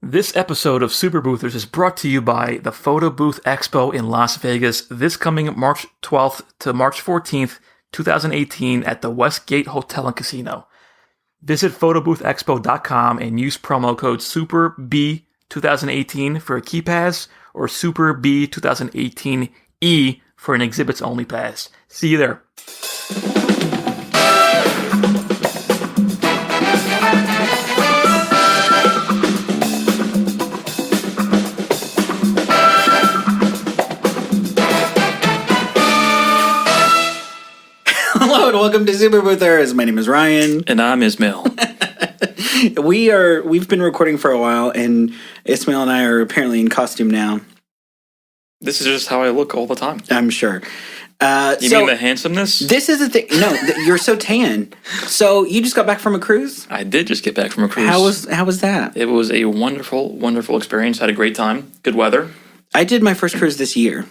This episode of Super Boothers is brought to you by the Photo Booth Expo in Las Vegas this coming March 12th to March 14th, 2018 at the Westgate Hotel and Casino. Visit photoboothexpo.com and use promo code SUPERB2018 for a key pass or SUPERB2018E for an exhibits only pass. See you there. Hello and welcome to Super Boothers. My name is Ryan. And I'm Ismail. We've been recording for a while, and Ismail and I are apparently in costume now. This is just how I look all the time. I'm sure. You mean the handsomeness? This is the thing. No, you're so tan. So you just got back from a cruise? I did just get back from a cruise. How was that? It was a wonderful, wonderful experience. Had a great time. Good weather. I did my first cruise this year.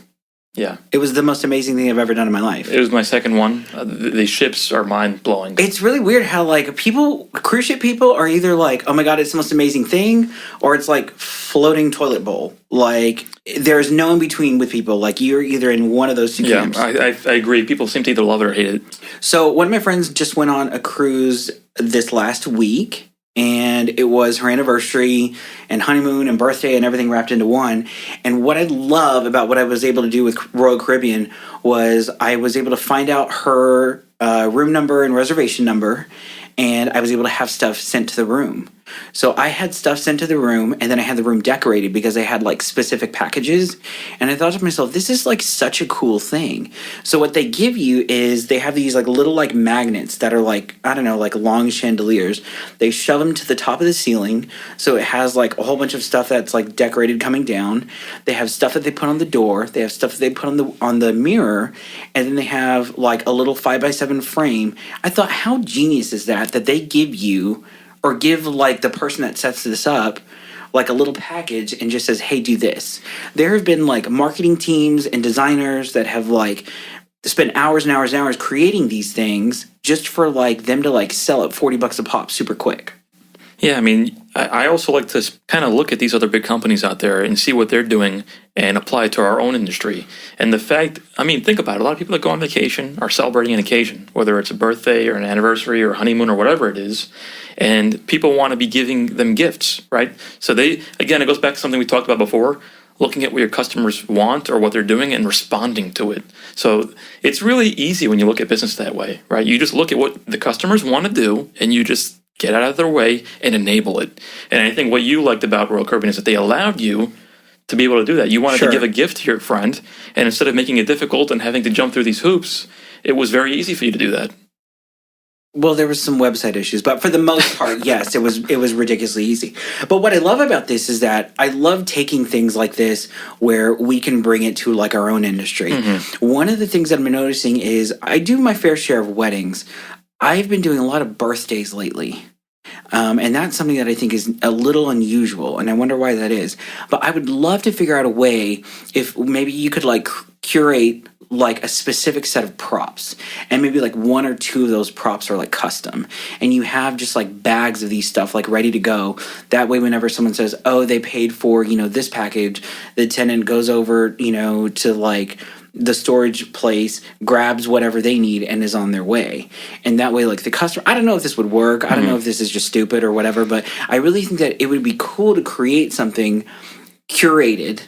Yeah. It was the most amazing thing I've ever done in my life. It was my second one. The ships are mind-blowing. It's really weird how, like, cruise ship people are either like, oh my god, it's the most amazing thing, or it's like floating toilet bowl. Like, there's no in between with people. Like, you're either in one of those two camps. I agree. People seem to either love it or hate it. So one of my friends just went on a cruise this last week, and it was her anniversary and honeymoon and birthday and everything wrapped into one. And what I love about what I was able to do with Royal Caribbean was I was able to find out her room number and reservation number, and I was able to have stuff sent to the room. So I had stuff sent to the room, and then I had the room decorated because I had like specific packages. And I thought to myself, this is like such a cool thing. So what they give you is they have these like little like magnets that are like, I don't know, like long chandeliers. They shove them to the top of the ceiling. So it has like a whole bunch of stuff that's like decorated coming down. They have stuff that they put on the door. They have stuff that they put on the mirror. And then they have like a little 5x7 frame. I thought, how genius is that they give you, or give like the person that sets this up like a little package and just says, hey, do this. There have been like marketing teams and designers that have like spent hours and hours and hours creating these things just for like them to like sell it $40 a pop super quick. Yeah, I mean, I also like to kind of look at these other big companies out there and see what they're doing and apply it to our own industry. And the fact, I mean, think about it. A lot of people that go on vacation are celebrating an occasion, whether it's a birthday or an anniversary or a honeymoon or whatever it is. And people want to be giving them gifts, right? So again, it goes back to something we talked about before, looking at what your customers want or what they're doing and responding to it. So it's really easy when you look at business that way, right? You just look at what the customers want to do and you just get out of their way and enable it. And I think what you liked about Royal Caribbean is that they allowed you to be able to do that. You wanted to give a gift to your friend, and instead of making it difficult and having to jump through these hoops, it was very easy for you to do that. Well, there was some website issues, but for the most part, yes, it was ridiculously easy. But what I love about this is that I love taking things like this where we can bring it to like our own industry. Mm-hmm. One of the things that I'm noticing is I do my fair share of weddings. I've been doing a lot of birthdays lately. And that's something that I think is a little unusual, and I wonder why that is. But I would love to figure out a way if maybe you could like curate like a specific set of props, and maybe like one or two of those props are like custom, and you have just like bags of these stuff like ready to go. That way, whenever someone says, oh, they paid for, this package, the tenant goes over, to like the storage place, grabs whatever they need and is on their way. And that way, like the customer, I don't know if this would work. I don't know if this is just stupid or whatever, but I really think that it would be cool to create something curated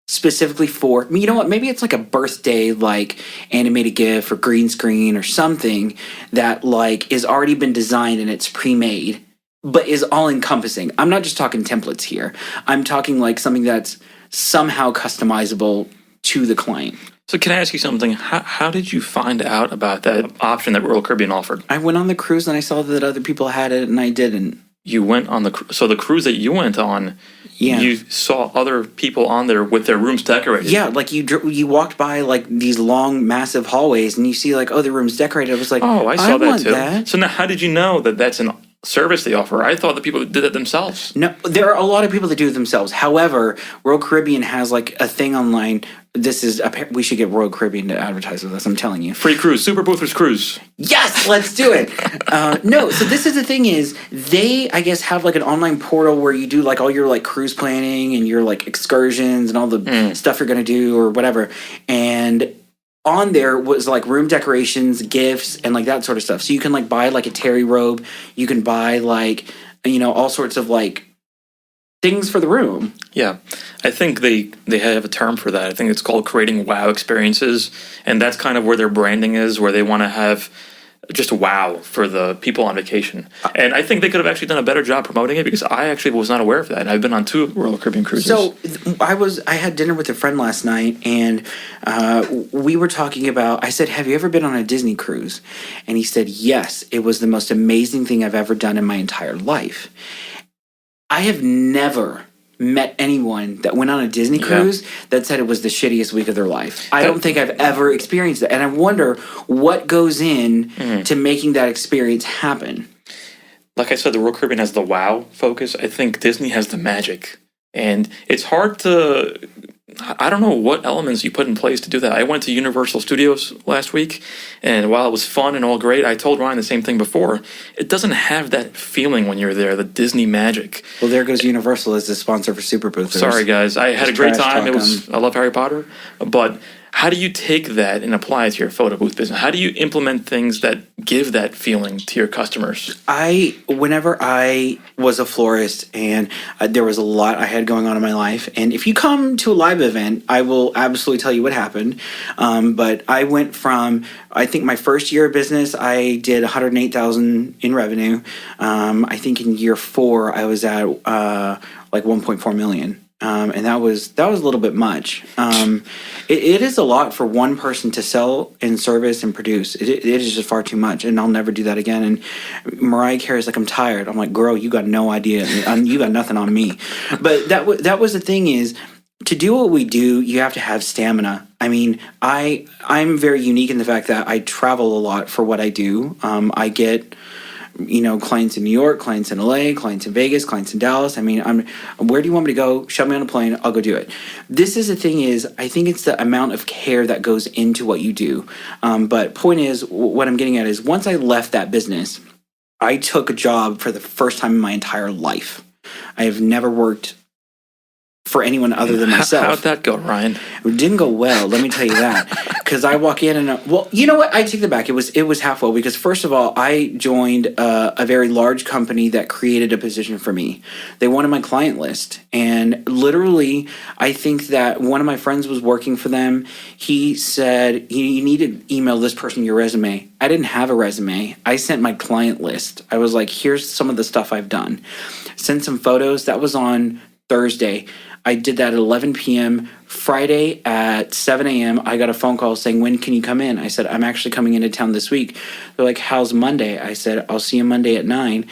specifically for, you know what, maybe it's like a birthday, like animated GIF or green screen or something that like is already been designed and it's pre-made, but is all encompassing. I'm not just talking templates here. I'm talking like something that's somehow customizable to the client. So can I ask you something? How did you find out about that option that Royal Caribbean offered? I went on the cruise and I saw that other people had it and I didn't. You went on the cruise that you went on, you saw other people on there with their rooms decorated. Yeah, like you walked by like these long, massive hallways and you see like, oh, the room's decorated. I was like, oh, I saw that too. That. So now how did you know that that's service they offer. I thought the people did it themselves. No, there are a lot of people that do it themselves. However, Royal Caribbean has like a thing online. We should get Royal Caribbean to advertise with us. I'm telling you. Free cruise, Super Boosters Cruise. Yes, let's do it. No, so this is the thing is they, I guess, have like an online portal where you do like all your like cruise planning and your like excursions and all the stuff you're going to do or whatever. And on there was like room decorations, gifts, and like that sort of stuff. So you can like buy like a terry robe. You can buy like, all sorts of like things for the room. Yeah, I think they have a term for that. I think it's called creating wow experiences, and that's kind of where their branding is, where they want to have just wow for the people on vacation. And I think they could have actually done a better job promoting it because I actually was not aware of that. And I've been on 2 Royal Caribbean cruises. So I had dinner with a friend last night, and we were talking about. I said, "Have you ever been on a Disney cruise?" And he said, "Yes, it was the most amazing thing I've ever done in my entire life." I have never met anyone that went on a Disney cruise that said it was the shittiest week of their life. I don't think I've ever experienced that. And I wonder what goes in to making that experience happen. Like I said, the Royal Caribbean has the wow focus. I think Disney has the magic. And it's hard to... I don't know what elements you put in place to do that. I went to Universal Studios last week, and while it was fun and all great, I told Ryan the same thing before. It doesn't have that feeling when you're there, the Disney magic. Well, there goes Universal as the sponsor for Super Boosters. Sorry, guys. I had a great time. I love Harry Potter. But how do you take that and apply it to your photo booth business? How do you implement things that give that feeling to your customers? Whenever I was a florist and there was a lot I had going on in my life, and if you come to a live event, I will absolutely tell you what happened. But I went from, I think my first year of business, I did $108,000 in revenue. I think in year 4, I was at like 1.4 million. And that was a little bit much. It is a lot for one person to sell and service and produce. It is just far too much, and I'll never do that again. And Mariah Carey's like, "I'm tired." I'm like, "Girl, you got no idea. You got nothing on me." But that was the thing is, to do what we do, you have to have stamina. I mean, I'm very unique in the fact that I travel a lot for what I do. I get clients in New York, clients in LA, clients in Vegas, clients in Dallas. I mean, where do you want me to go? Shove me on a plane. I'll go do it. This is the thing is, I think it's the amount of care that goes into what you do. But point is, what I'm getting at is, once I left that business, I took a job for the first time in my entire life. I have never worked for anyone other than myself. How'd that go, Ryan? It didn't go well, let me tell you that. Because I walk in and well, you know what? I take that back. It was half well, because first of all, I joined a very large company that created a position for me. They wanted my client list, and literally, I think that one of my friends was working for them. He said, "You need to email this person your resume." I didn't have a resume. I sent my client list. I was like, "Here's some of the stuff I've done." Sent some photos. That was on Thursday. I did that at 11 p.m. Friday at 7 a.m. I got a phone call saying, "When can you come in?" I said, "I'm actually coming into town this week." They're like, "How's Monday?" I said, "I'll see you Monday at 9.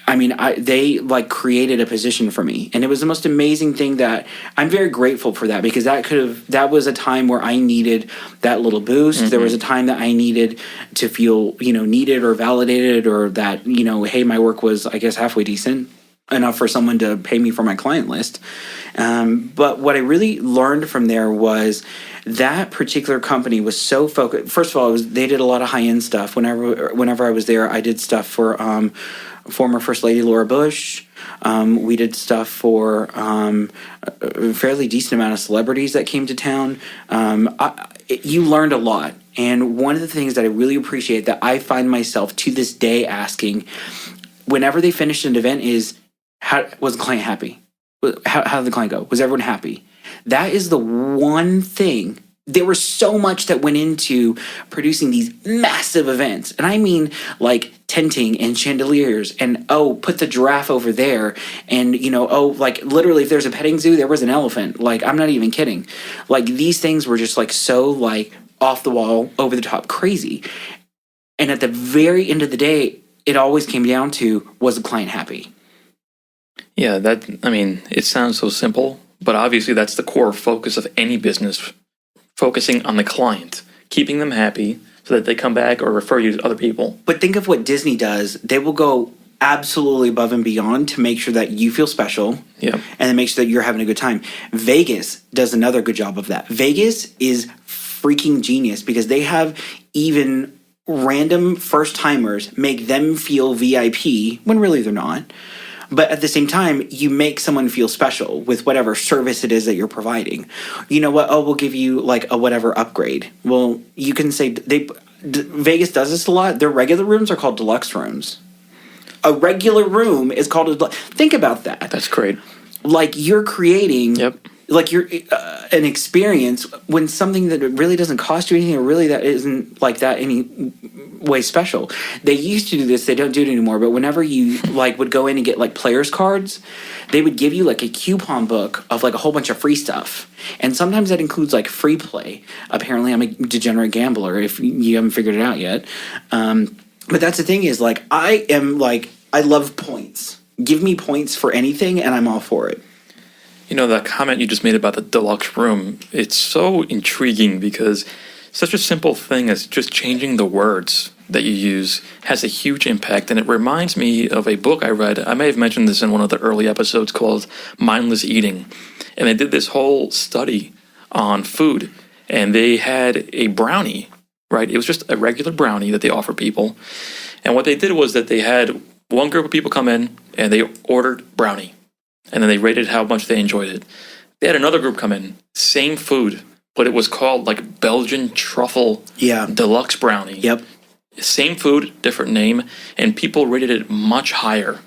I mean, they like created a position for me, and it was the most amazing thing. That I'm very grateful for that, because that was a time where I needed that little boost. Mm-hmm. There was a time that I needed to feel, needed or validated, or that, hey, my work was, I guess, halfway decent enough for someone to pay me for my client list. But what I really learned from there was that particular company was so focused. First of all, they did a lot of high-end stuff. Whenever I was there, I did stuff for former First Lady Laura Bush. We did stuff for a fairly decent amount of celebrities that came to town. You learned a lot. And one of the things that I really appreciate, that I find myself to this day asking, whenever they finish an event, is, how was the client happy? How did the client go? Was everyone happy? That is the one thing. There was so much that went into producing these massive events. And I mean, like, tenting and chandeliers, and put the giraffe over there. And, like, literally, if there's a petting zoo, there was an elephant. Like, I'm not even kidding. Like, these things were just, like, so, like, off the wall, over the top, crazy. And at the very end of the day, it always came down to, was the client happy? Yeah, it sounds so simple, but obviously that's the core focus of any business, focusing on the client, keeping them happy so that they come back or refer you to other people. But think of what Disney does. They will go absolutely above and beyond to make sure that you feel special. Yep. And then make sure that you're having a good time. Vegas does another good job of that. Vegas is freaking genius because they have even random first timers make them feel VIP when really they're not. But at the same time, you make someone feel special with whatever service it is that you're providing. You know what? Oh, we'll give you like a whatever upgrade. Well, you can say Vegas does this a lot. Their regular rooms are called deluxe rooms. A regular room is called a. Think about that. That's great. Like you're creating. Yep. Like you're an experience when something that really doesn't cost you anything, or really that isn't like that any way special. They used to do this; they don't do it anymore. But whenever you like would go in and get like players cards, they would give you like a coupon book of like a whole bunch of free stuff, and sometimes that includes like free play. Apparently, I'm a degenerate gambler. If you haven't figured it out yet, but that's the thing is like I love points. Give me points for anything, and I'm all for it. You know, that comment you just made about the deluxe room, it's so intriguing because such a simple thing as just changing the words that you use has a huge impact. And it reminds me of a book I read. I may have mentioned this in one of the early episodes called Mindless Eating. And they did this whole study on food. And they had a brownie, right? It was just a regular brownie that they offer people. And what they did was that they had one group of people come in and they ordered brownie. And then they rated how much they enjoyed it. They had another group come in, same food, but it was called like Belgian truffle deluxe brownie. Yep. Same food, different name, and people rated it much higher.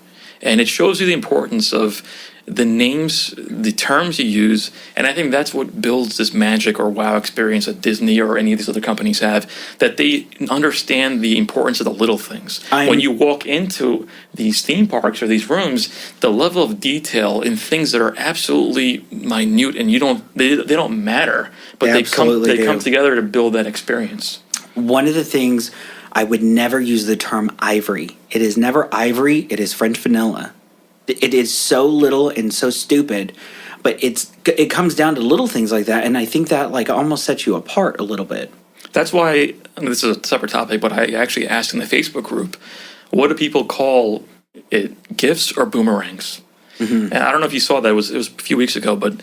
And it shows you the importance of the names, the terms you use, and I think that's what builds this magic or wow experience that Disney or any of these other companies have, that they understand the importance of the little things. When you walk into these theme parks or these rooms, the level of detail in things that are absolutely minute and they don't matter, but they come together to build that experience. One of the things, I would never use the term ivory. It is never ivory, it is French vanilla. It is so little and so stupid, but it comes down to little things like that, and I think that like almost sets you apart a little bit. That's why, this is a separate topic, but I actually asked in the Facebook group, what do people call it, gifts or boomerangs? Mm-hmm. And I don't know if you saw that, it was a few weeks ago, but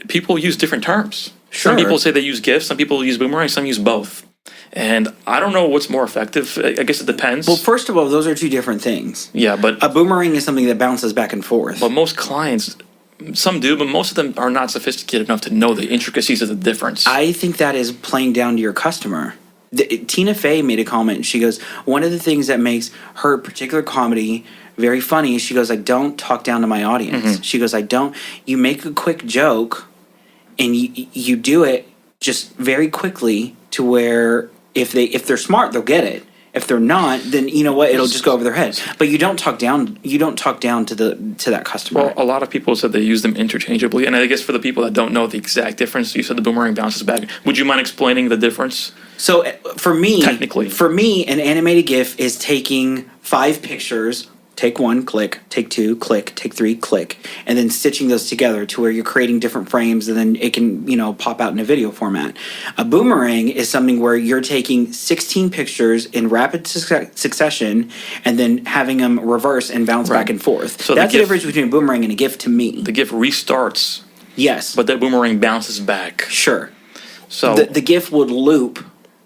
people use different terms. Sure. Some people say they use gifts, some people use boomerangs, some use both. And I don't know what's more effective. I guess it depends. Well, first of all, those are two different things. Yeah, but a boomerang is something that bounces back and forth. But most clients, some do, but most of them are not sophisticated enough to know the intricacies of the difference. I think that is playing down to your customer. Tina Fey made a comment. She goes, one of the things that makes her particular comedy very funny, she goes, I don't talk down to my audience. Mm-hmm. She goes, you make a quick joke and you do it just very quickly to where if they're smart, they'll get it. If they're not, then you know what, it'll just go over their head. But you don't talk down. You don't talk down to that customer. Well, a lot of people said they use them interchangeably, and I guess for the people that don't know the exact difference, you said the boomerang bounces back. Would you mind explaining the difference? So for me, technically, an animated GIF is taking 5 pictures. Take 1, click. Take 2, click. Take 3, click. And then stitching those together to where you're creating different frames and then it can, pop out in a video format. A boomerang is something where you're taking 16 pictures in rapid succession and then having them reverse and bounce back and forth. So that's the difference between a boomerang and a GIF to me. The GIF restarts. Yes. But that boomerang bounces back. Sure. So the GIF would loop.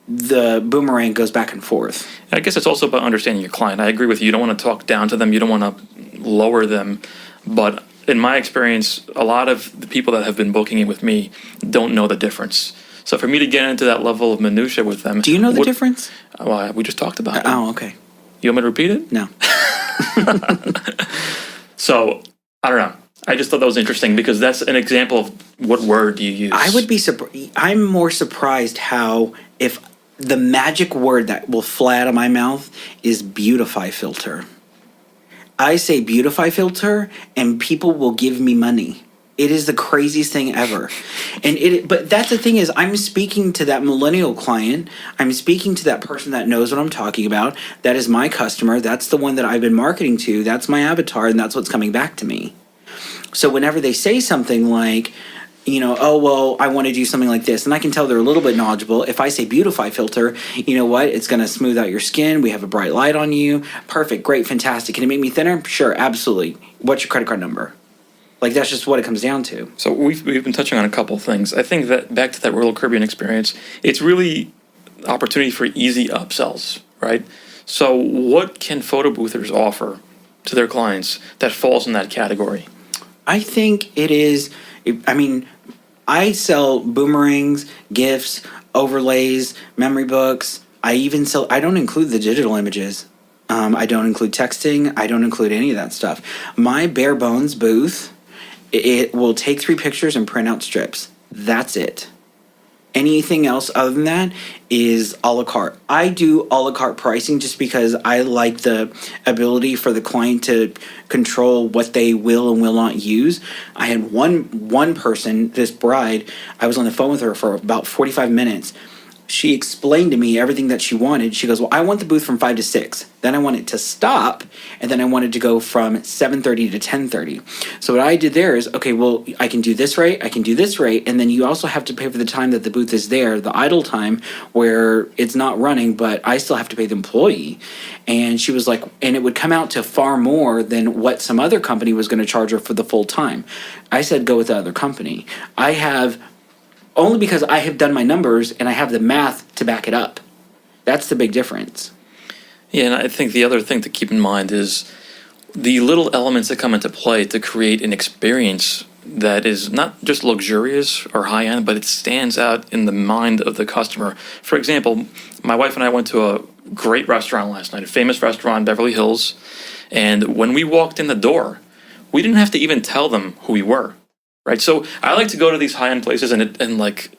The boomerang goes back and forth. I guess it's also about understanding your client. I agree with you. You don't want to talk down to them. You don't want to lower them. But in my experience, a lot of the people that have been booking it with me don't know the difference. So for me to get into that level of minutia with them... Do you know the difference? Well, we just talked about it. Oh, okay. You want me to repeat it? No. So, I don't know. I just thought that was interesting because that's an example of what word you use. I would be surprised. I'm more surprised how if the magic word that will fly out of my mouth is beautify filter. I say beautify filter and people will give me money. It is the craziest thing ever. But that's the thing is I'm speaking to that millennial client. I'm speaking to that person that knows what I'm talking about. That is my customer. That's the one that I've been marketing to. That's my avatar and that's what's coming back to me. So whenever they say something like, oh, well, I want to do something like this. And I can tell they're a little bit knowledgeable. If I say beautify filter, you know what? It's going to smooth out your skin. We have a bright light on you. Perfect. Great. Fantastic. Can it make me thinner? Sure. Absolutely. What's your credit card number? Like, that's just what it comes down to. So we've been touching on a couple of things. I think that back to that Royal Caribbean experience, it's really opportunity for easy upsells, right? So what can photo boothers offer to their clients that falls in that category? I think it is. I mean, I sell boomerangs, GIFs, overlays, memory books. I don't include the digital images. I don't include texting. I don't include any of that stuff. My bare bones booth, it will take 3 pictures and print out strips. That's it. Anything else other than that is a la carte. I do a la carte pricing just because I like the ability for the client to control what they will and will not use. I had one person, this bride, I was on the phone with her for about 45 minutes. She explained to me everything that she wanted. She goes, well, I want the booth from 5 to 6. Then I want it to stop, and then I wanted to go from 7:30 to 10:30. So what I did there is, okay, well, I can do this rate, I can do this rate, and then you also have to pay for the time that the booth is there, the idle time where it's not running, but I still have to pay the employee. And she was like, and it would come out to far more than what some other company was going to charge her for the full time. I said, go with the other company. Only because I have done my numbers and I have the math to back it up. That's the big difference. Yeah, and I think the other thing to keep in mind is the little elements that come into play to create an experience that is not just luxurious or high-end, but it stands out in the mind of the customer. For example, my wife and I went to a great restaurant last night, a famous restaurant in Beverly Hills, and when we walked in the door, we didn't have to even tell them who we were. Right, so I like to go to these high-end places and like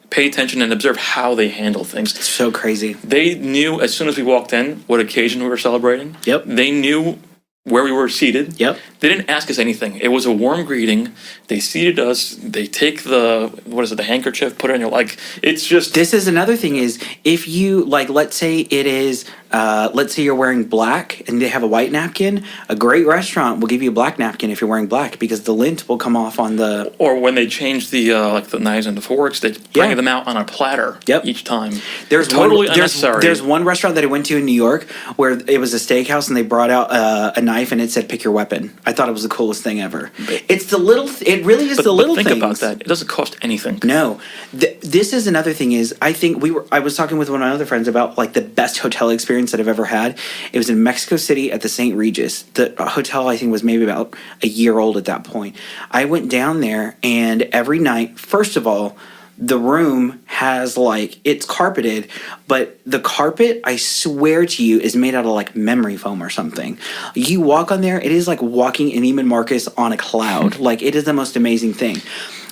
pay attention and observe how they handle things. It's so crazy. They knew as soon as we walked in what occasion we were celebrating. Yep. They knew where we were seated. Yep. They didn't ask us anything. It was a warm greeting. They seated us. They take the handkerchief, put it on your, like, it's just. This is another thing is if you, like, let's say it is, let's say you're wearing black and they have a white napkin, a great restaurant will give you a black napkin if you're wearing black because the lint will come off on the. Or when they change the the knives and the forks, they bring them out on a platter each time. There's totally unnecessary. There's one restaurant that I went to in New York where it was a steakhouse and they brought out a knife and it said pick your weapon. I thought it was the coolest thing ever. It's the little. It really is the little things. But think about that. It doesn't cost anything. No. This is another thing is I think I was talking with one of my other friends about like the best hotel experience that I've ever had. It was in Mexico City at the St. Regis. The hotel I think was maybe about a year old at that point. I went down there and every night, first of all, the room has like, it's carpeted, but the carpet, I swear to you, is made out of like memory foam or something. You walk on there, it is like walking in Neiman Marcus on a cloud. Like it is the most amazing thing.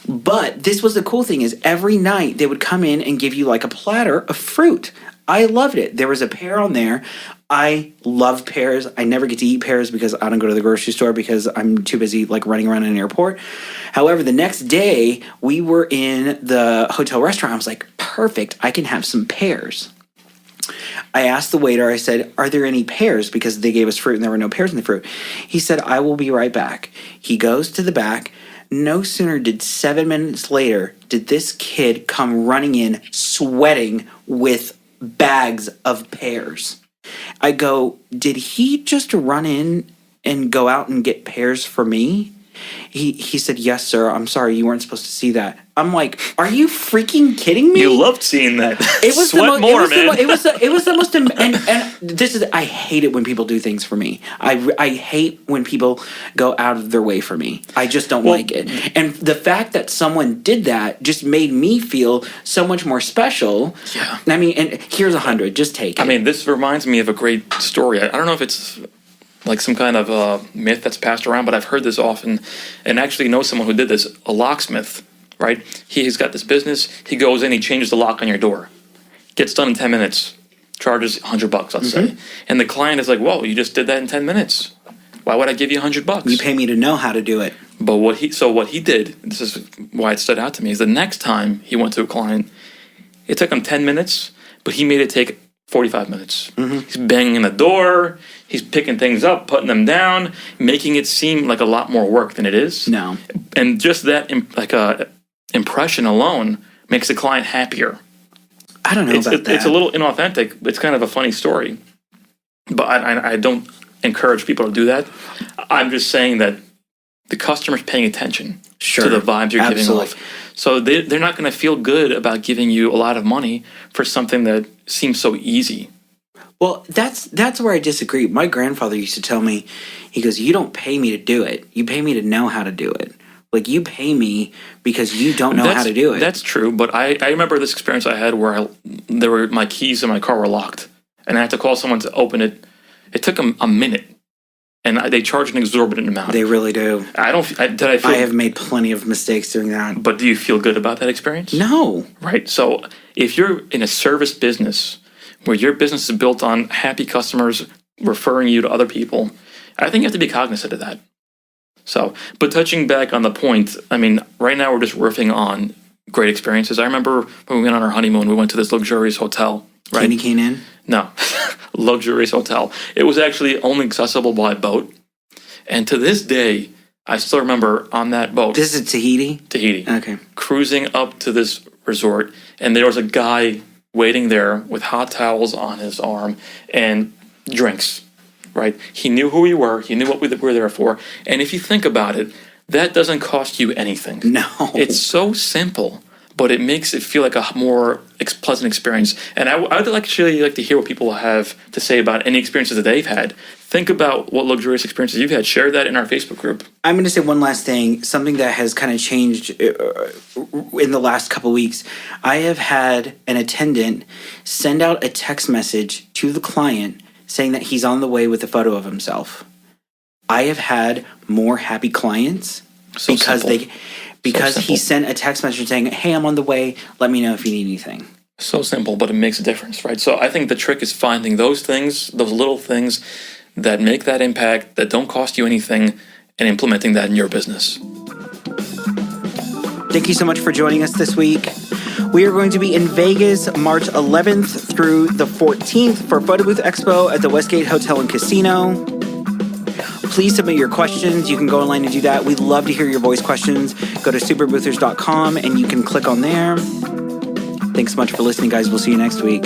But this was the cool thing is every night they would come in and give you like a platter of fruit. I loved it. There was a pear on there. I love pears. I never get to eat pears because I don't go to the grocery store because I'm too busy like running around in an airport. However, the next day we were in the hotel restaurant. I was like, perfect. I can have some pears. I asked the waiter, I said, are there any pears? Because they gave us fruit and there were no pears in the fruit. He said, I will be right back. He goes to the back. No sooner did 7 minutes later did this kid come running in sweating with bags of pears. I go, did he just run in and go out and get pears for me? He said, yes, sir. I'm sorry. You weren't supposed to see that. I'm like, are you freaking kidding me? You loved seeing that. It was Sweat more, man. It was the most, and this is, I hate it when people do things for me. I hate when people go out of their way for me. I just don't like it. And the fact that someone did that just made me feel so much more special. Yeah. I mean, and here's 100. Just take it. I mean, this reminds me of a great story. I don't know if it's like some kind of myth that's passed around, but I've heard this often and actually know someone who did this, a locksmith, right? He's got this business. He goes in, he changes the lock on your door. Gets done in 10 minutes. Charges $100, let's say. And the client is like, whoa, you just did that in 10 minutes. Why would I give you $100? You pay me to know how to do it. But what he did, this is why it stood out to me, is the next time he went to a client, it took him 10 minutes, but he made it take 45 minutes. He's banging the door. He's picking things up, putting them down, making it seem like a lot more work than it is. No. And just that impression alone makes the client happier. I don't know about that. It's a little inauthentic. It's kind of a funny story. But I don't encourage people to do that. I'm just saying that the customer's paying attention to the vibes you're giving off. So they're not going to feel good about giving you a lot of money for something that seems so easy. Well, that's where I disagree. My grandfather used to tell me, he goes, you don't pay me to do it. You pay me to know how to do it. Like, you pay me because you don't know how to do it. That's true, but I remember this experience I had where my keys in my car were locked, and I had to call someone to open it. It took them a minute, and they charge an exorbitant amount. They really do. I have made plenty of mistakes doing that. But do you feel good about that experience? No. Right. So if you're in a service business where your business is built on happy customers referring you to other people, I think you have to be cognizant of that. So, but touching back on the point, I mean, right now we're just riffing on great experiences. I remember when we went on our honeymoon, we went to this luxurious hotel. Right? Candy Cane Inn? No, luxurious hotel. It was actually only accessible by boat. And to this day, I still remember on that boat. This is Tahiti? Tahiti. Okay. Cruising up to this resort, and there was a guy waiting there with hot towels on his arm and drinks. Right? He knew who we were. He knew what we were there for. And if you think about it, that doesn't cost you anything. No. It's so simple, but it makes it feel like a more pleasant experience. And I would actually like to hear what people have to say about any experiences that they've had. Think about what luxurious experiences you've had. Share that in our Facebook group. I'm going to say one last thing, something that has kind of changed in the last couple weeks. I have had an attendant send out a text message to the client saying that he's on the way with a photo of himself. I have had more happy clients because he sent a text message saying, hey, I'm on the way. Let me know if you need anything. So simple, but it makes a difference, right? So I think the trick is finding those things, those little things that make that impact, that don't cost you anything, and implementing that in your business. Thank you so much for joining us this week. We are going to be in Vegas March 11th through the 14th for Photo Booth Expo at the Westgate Hotel and Casino. Please submit your questions. You can go online and do that. We'd love to hear your voice questions. Go to superboothers.com and you can click on there. Thanks so much for listening, guys. We'll see you next week.